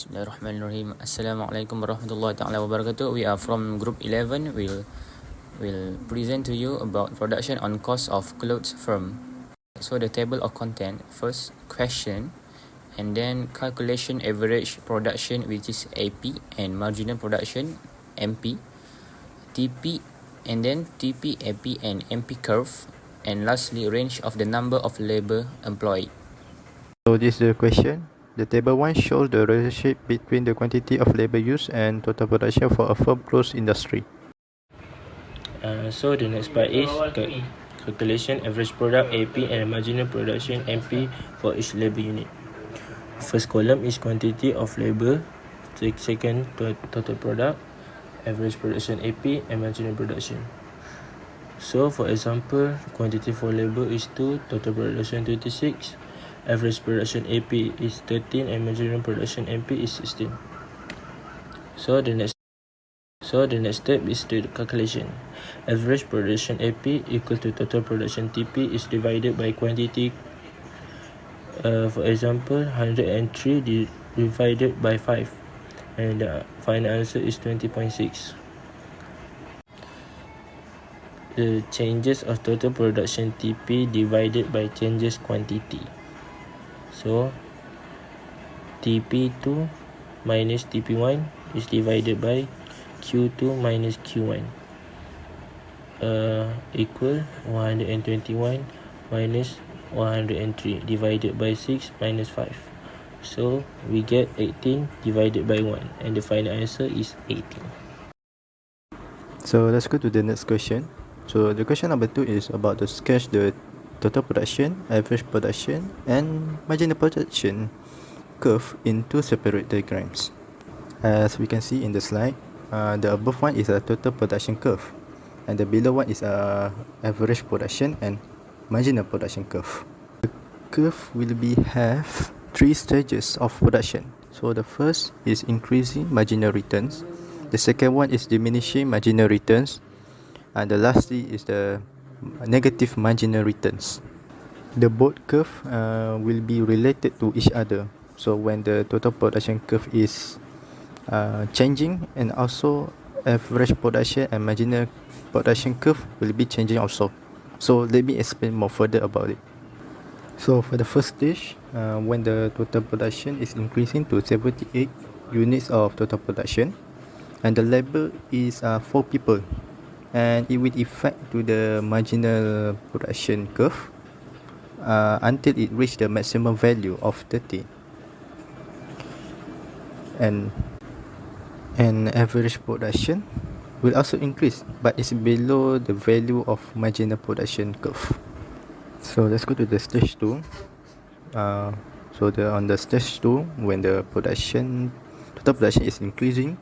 Bismillahirrahmanirrahim. Assalamualaikum warahmatullahi taala wabarakatuh. We are from group 11. We'll present to you about production on cost of clothes firm. So the table of content, first question, and then calculation average production, which is AP, and marginal production, MP, TP, and then TP, AP, and MP curve, and lastly range of the number of labor employed. So this is the question. The table 1 shows the relationship between the quantity of labor used and total production for a firm clothes industry. So the next part is calculation average product AP and marginal production MP for each labor unit. First column is quantity of labor, second total product, average production AP and marginal production. So for example, quantity for labor is 2, total production 26, average production AP is 13 and marginal production MP is 16. So the next step is the calculation. Average production AP equal to total production TP is divided by quantity. For example, 103 divided by 5, and the final answer is 20.6. The changes of total production TP divided by changes quantity. So TP2 minus TP1 is divided by Q2 minus Q1 equal 121 minus 103 divided by 6 minus 5. So we get 18 divided by 1, and the final answer is 18. So let's go to the next question. So the question number 2 is about to sketch the total production, average production, and marginal production curve in two separate diagrams. As we can see in the slide, the above one is a total production curve, and the below one is a average production and marginal production curve. The curve will have 3 stages of production. So the first is increasing marginal returns, the second one is diminishing marginal returns, and the lastly is the negative marginal returns. The both curve will be related to each other. So when the total production curve is changing, and also average production and marginal production curve will be changing also. So let me explain more further about it. So for the first stage, when the total production is increasing to 78 units of total production, and the labor is 4 people, and it will affect to the marginal production curve until it reach the maximum value of 30, and average production will also increase, but it's below the value of marginal production curve. So let's go to the stage 2. On the stage 2, when the total production is increasing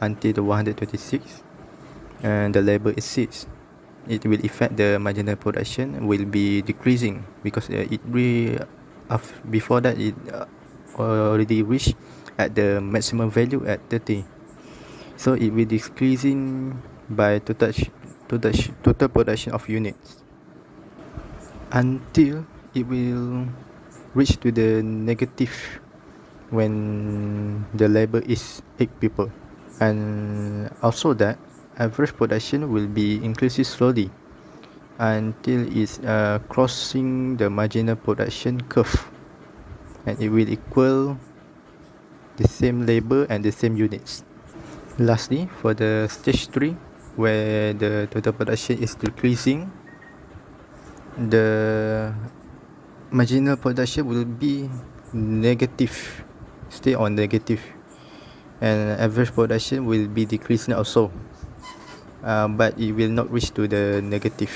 until the 126 and the labor is 6, it will affect the marginal production will be decreasing, because before that it already reached at the maximum value at 30. So it will decreasing by total production of units until it will reach to the negative when the labor is 8 people, and also that average production will be increasing slowly until it's crossing the marginal production curve, and it will equal the same labor and the same units. Lastly, for the stage 3, where the total production is decreasing, the marginal production will be negative, stay on negative, and average production will be decreasing also, but it will not reach to the negative.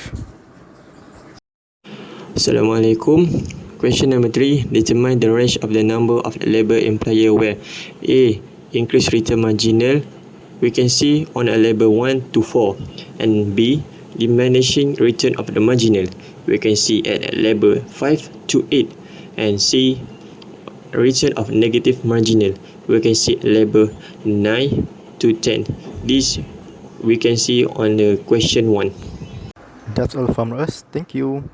Assalamualaikum. Question number 3, determine the range of the number of labor employer where A, increase return marginal, we can see on a labor 1 to 4, and B, diminishing return of the marginal, we can see at labor 5 to 8, and C, return of negative marginal, we can see labor 9 to 10. This we can see on the question 1. That's all from us. Thank you.